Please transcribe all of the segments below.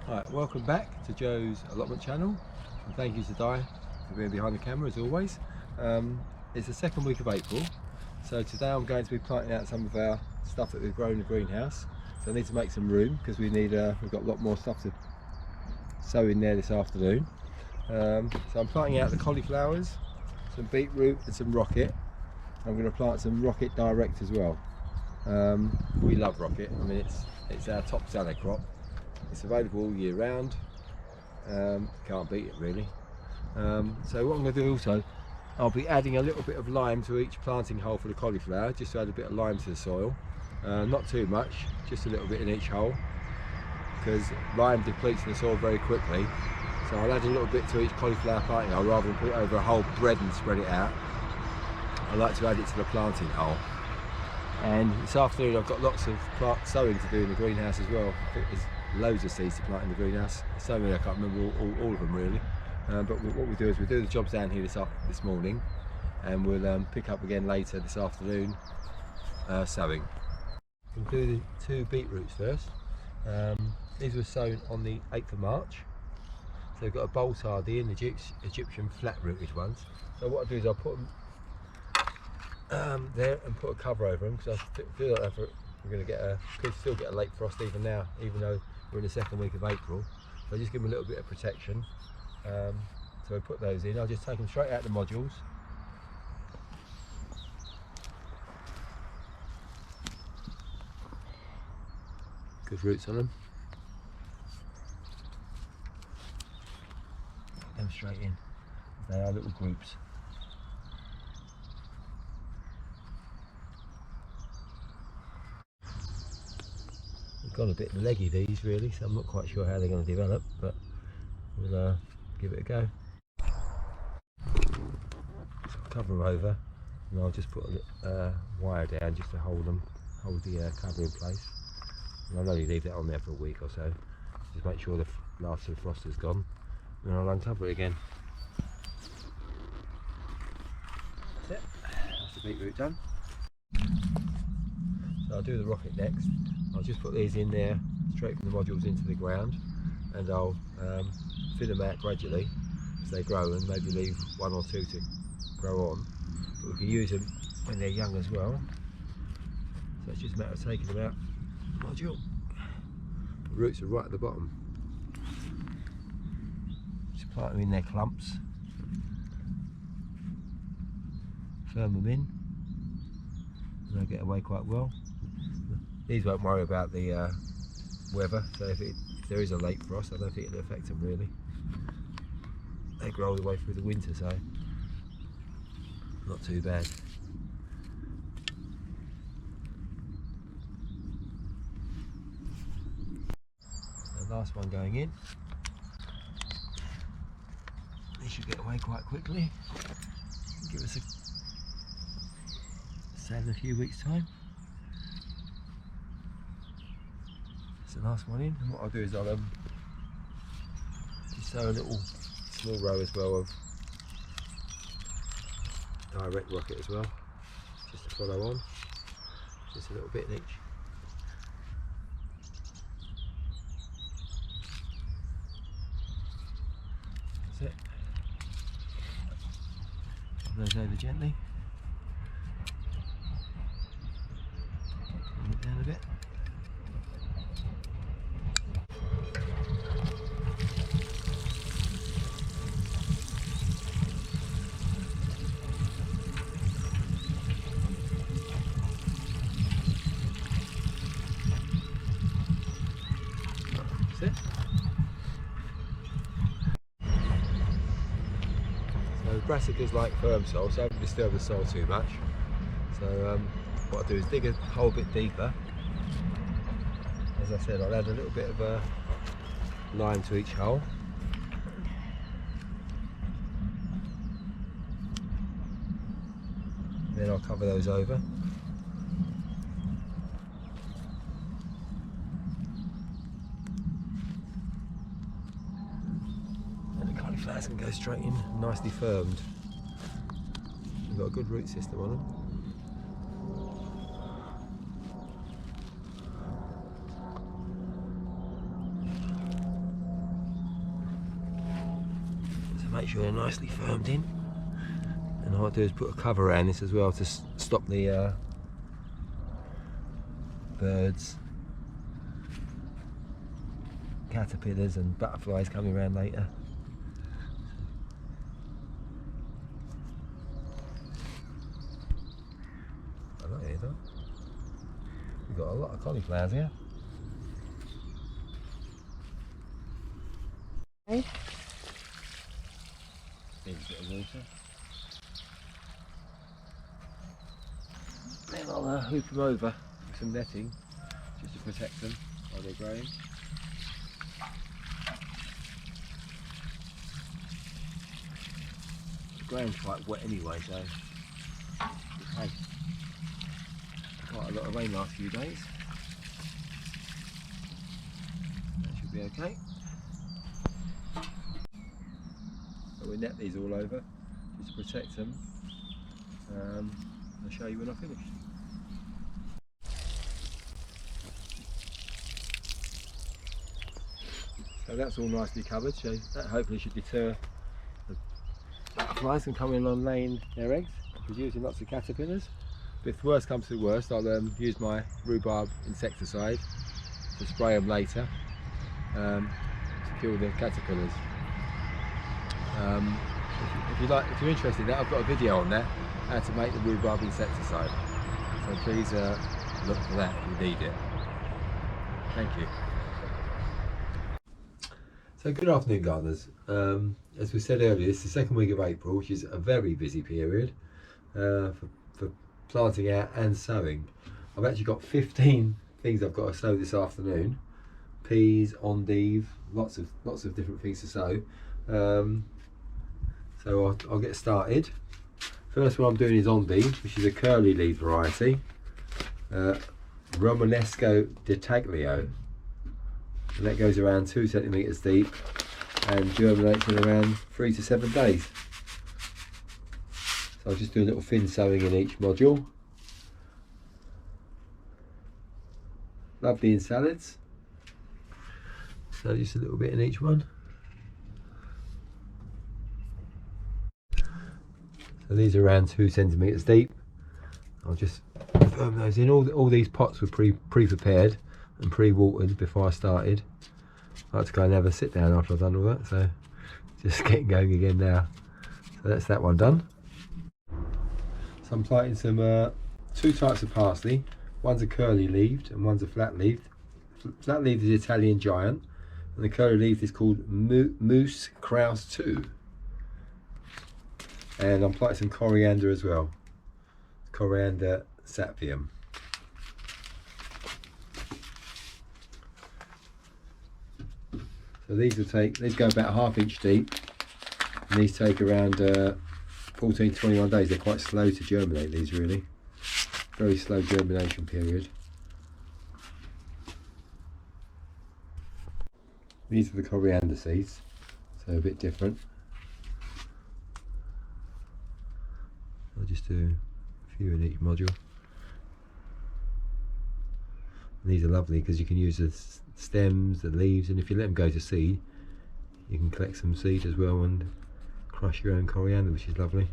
Right, welcome back to Joe's allotment channel, and thank you to Di for being behind the camera as always. It's the second week of April, so today I'm going to be planting out some of our stuff that we've grown in the greenhouse. So I need to make some room because we've got a lot more stuff to sow in there this afternoon. So I'm planting out the cauliflowers, some beetroot and some rocket. I'm going to plant some rocket direct as well. We love rocket. I mean, it's our top salad crop. It's available all year round. Can't beat it really. So what I'm going to do also, I'll be adding a little bit of lime to each planting hole for the cauliflower, just to add a bit of lime to the soil. Not too much, just a little bit in each hole, because lime depletes the soil very quickly. So I'll add a little bit to each cauliflower planting hole rather than put it over a whole bed and spread it out. I like to add it to the planting hole. And this afternoon I've got lots of sowing to do in the greenhouse as well. I think there's loads of seeds to plant in the greenhouse. So many I can't remember all of them really. But what we do is we do the jobs down here this morning, and we'll pick up again later this afternoon sowing. We'll do the two beetroots first. These were sown on the 8th of March. So we've got a boltardy and Egyptian flat-rooted ones. So what I'll do is I'll put them there and put a cover over them, because I feel like we're going to could still get a late frost even now, even though we're in the second week of April. So just give them a little bit of protection. So we put those in. I'll just take them straight out the modules. Good roots on them. Put them straight in. They are little groups. Got a bit leggy these really, so I'm not quite sure how they're going to develop, but we'll give it a go. So I'll cover them over, and I'll just put a wire down just to hold the cover in place. And I'll only leave that on there for a week or so, just make sure the last of the frost is gone, and I'll uncover it again. That's it. That's the beetroot done. So I'll do the rocket next. I'll just put these in there straight from the modules into the ground, and I'll thin them out gradually as they grow, and maybe leave one or two to grow on. But we can use them when they're young as well. So it's just a matter of taking them out module. The roots are right at the bottom. Just plant them in their clumps. Firm them in, and they'll get away quite well. These won't worry about the weather, so if there is a late frost, I don't think it'll affect them really. They grow all the way through the winter, so not too bad. The last one going in. They should get away quite quickly. Give us a sale in a few weeks' time. The last one in, and what I'll do is I'll just sow a little small row as well of direct rocket as well, just to follow on, just a little bit in each. That's it. Put those over gently. Bring it down a bit. It. So brassicas like firm soil, so don't disturb the soil too much. So what I'll do is dig a hole bit deeper. As I said, I'll add a little bit of lime to each hole. Then I'll cover those over. Flowers can go straight in, nicely firmed. We've got a good root system on them. make sure they're nicely firmed in. And what I'll do is put a cover around this as well to stop the birds, caterpillars and butterflies coming around later. I like it, though. We've got a lot of cauliflowers here. Okay. Need a bit of water. Then I'll hoop them over with some netting just to protect them while they're growing. The ground's quite wet anyway, so we've had quite a lot of rain last few days. That should be okay. So we net these all over just to protect them. I'll show you when I finish. So that's all nicely covered, so that hopefully should deter the butterflies from coming along laying their eggs, producing lots of caterpillars. But if the worst comes to the worst, I'll use my rhubarb insecticide to spray them later to kill the caterpillars. If you're interested in that, I've got a video on that, how to make the rhubarb insecticide. So please look for that if you need it. Thank you. So good afternoon, gardeners. As we said earlier, it's the second week of April, which is a very busy period for planting out and sowing. I've actually got 15 things I've got to sow this afternoon. Peas, endive, lots of different things to sow. So I'll get started. First one I'm doing is endive, which is a curly leaf variety. Romanesco di Taglio. And that goes around 2 centimetres deep and germinates in around 3 to 7 days. So I'll just do a little thin sowing in each module. Lovely in salads. So just a little bit in each one. So these are around 2 centimetres deep. I'll just firm those in. All these pots were pre-prepared and pre-watered before I started. I like to go and have a sit down after I've done all that, so just getting going again now. So that's that one done. So I'm planting some two types of parsley. One's a curly leaved and one's a flat leaved. Flat leaved is Italian giant, and the curly leaved is called Moose Kraus 2. And I'm planting some coriander as well. Coriander sapium. So these go about 1/2 inch deep, and these take around 14 to 21 days. They're quite slow to germinate, these really. Very slow germination period. These are the coriander seeds, so a bit different. I'll just do a few in each module. And these are lovely because you can use the stems, the leaves, and if you let them go to seed, you can collect some seed as well and crush your own coriander, which is lovely.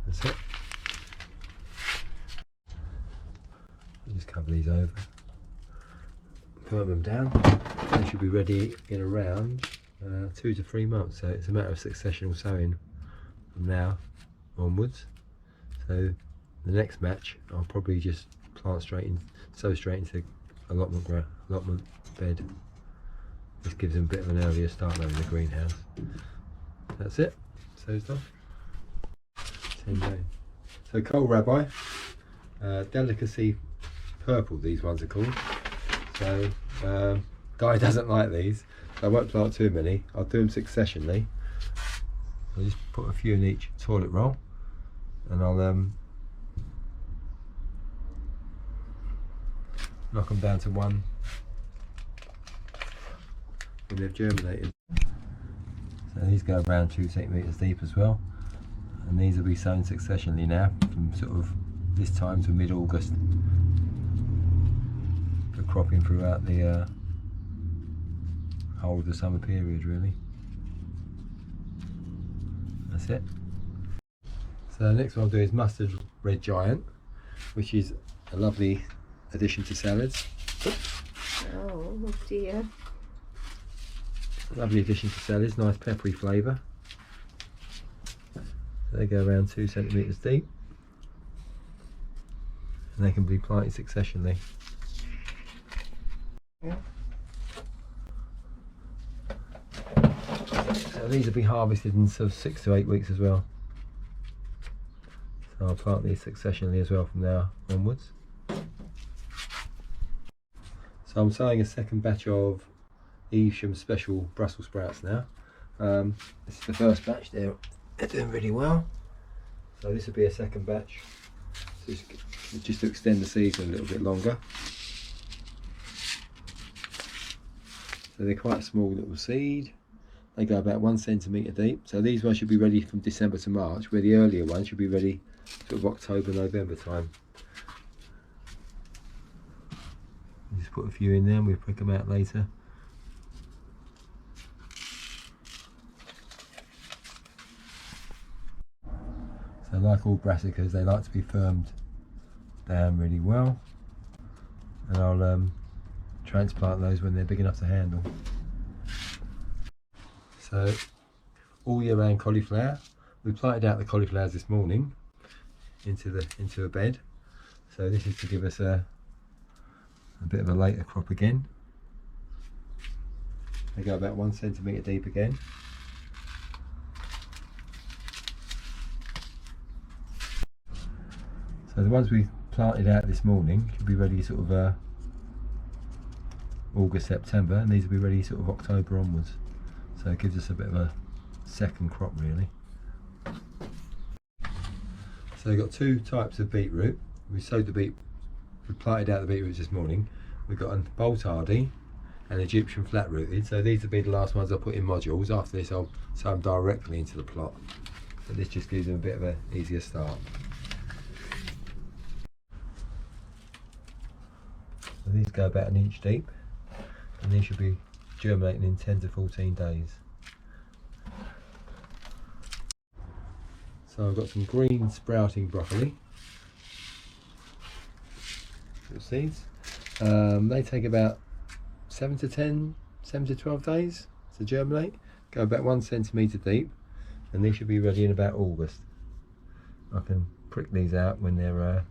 That's it. I'll just cover these over, firm them down. They should be ready in around 2 to 3 months, so it's a matter of successional sowing from now onwards. So the next match I'll probably just sow straight into allotment bed. This gives them a bit of an earlier start over the greenhouse. That's it, sow's done. 10 days. So kohlrabi, delicacy purple these ones are called. So Guy doesn't like these, so I won't plant too many. I'll do them successionally. I'll just put a few in each toilet roll, and I'll knock them down to 1 when they've germinated. So these go around 2 centimetres deep as well, and these will be sown successionally now from sort of this time to mid-August for cropping throughout the whole of the summer period really. That's it. So the next one I'll do is mustard red giant, which is a lovely addition to salads. Oh dear. Lovely addition to salads, nice peppery flavour. They go around 2 centimetres deep, and they can be planted successionally. Yeah. So these will be harvested in sort of 6 to 8 weeks as well. So I'll plant these successionally as well from now onwards. So I'm sowing a second batch of Evesham special Brussels sprouts now. This is the first batch, they're doing really well. So this will be a second batch, so just to extend the season a little bit longer. So they're quite a small little seed. They go about 1 centimetre deep. So these ones should be ready from December to March, where the earlier ones should be ready sort of October, November time. Just put a few in there and we'll prick them out later. So like all brassicas, they like to be firmed down really well, and I'll transplant those when they're big enough to handle. So all year round cauliflower, we planted out the cauliflowers this morning into a bed, so this is to give us a bit of a later crop again. They go about 1 centimetre deep again. So the ones we planted out this morning should be ready sort of August, September, and these will be ready sort of October onwards. So it gives us a bit of a second crop really. So we've got 2 types of beetroot. We planted out the beetroots this morning. We've got a bolt hardy and Egyptian flat rooted. So these will be the last ones I'll put in modules. After this I'll sow them directly into the plot. So this just gives them a bit of an easier start. So these go about 1 inch deep, and these should be germinating in 10 to 14 days. So I've got some green sprouting broccoli. Little seeds. They take about 7 to 12 days to germinate. Go about 1 centimetre deep, and these should be ready in about August. I can prick these out when they're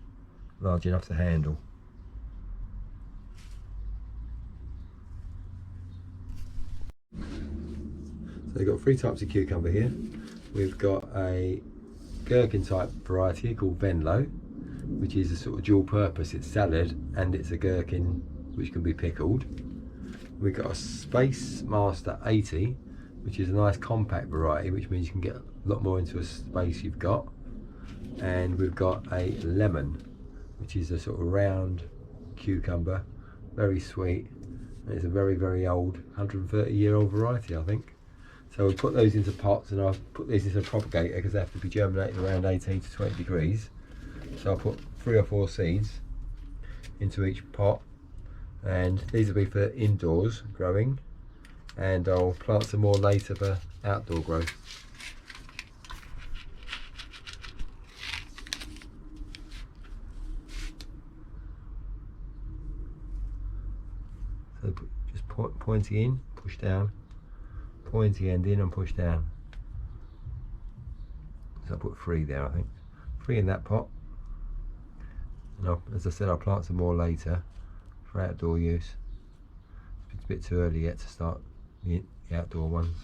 large enough to handle. So we've got 3 types of cucumber here. We've got a gherkin type variety called Venlo, which is a sort of dual purpose. It's salad and it's a gherkin which can be pickled. We've got a Space Master 80, which is a nice compact variety, which means you can get a lot more into a space you've got. And we've got a lemon, which is a sort of round cucumber, very sweet. It's a very, very old, 130-year-old variety, I think. So we'll put those into pots, and I'll put these into a propagator because they have to be germinating around 18 to 20 degrees. So I'll put 3 or 4 seeds into each pot, and these will be for indoors growing, and I'll plant some more later for outdoor growth. So just pointy in, push down, pointy end in and push down. So I'll put 3 there, I think. 3 in that pot. And as I said, I'll plant some more later for outdoor use. It's a bit too early yet to start the outdoor ones.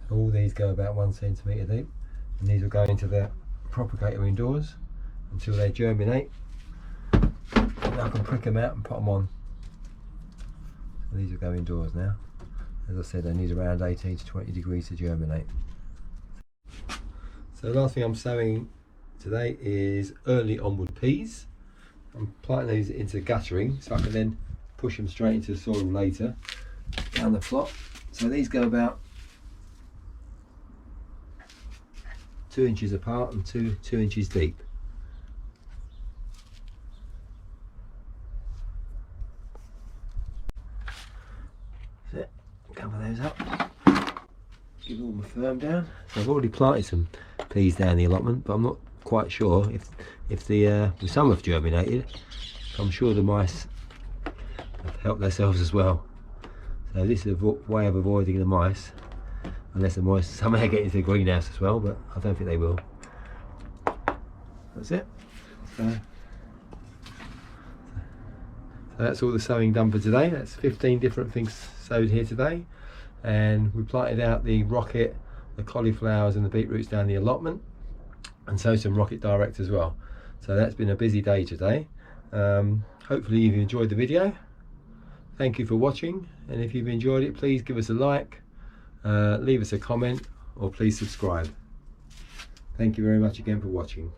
So all these go about 1 centimetre deep, and these will go into the propagator indoors until they germinate. And I can prick them out and put them on. So these will go indoors now. As I said, they need around 18 to 20 degrees to germinate. So the last thing I'm sowing today is early onward peas. I'm planting these into guttering so I can then push them straight into the soil later down the plot. So these go about 2 inches apart and 2 inches deep. cover those up. Give all my firm down. So I've already planted some peas down the allotment, but I'm not quite sure if some have germinated. I'm sure the mice have helped themselves as well. So this is a way of avoiding the mice, unless the mice somehow get into the greenhouse as well, but I don't think they will. That's it. So that's all the sowing done for today. That's 15 different things sowed here today, and we planted out the rocket, the cauliflowers and the beetroots down the allotment, and sowed some rocket direct as well. So that's been a busy day today. Hopefully you've enjoyed the video. Thank you for watching, and if you've enjoyed it, please give us a like, leave us a comment, or please subscribe. Thank you very much again for watching.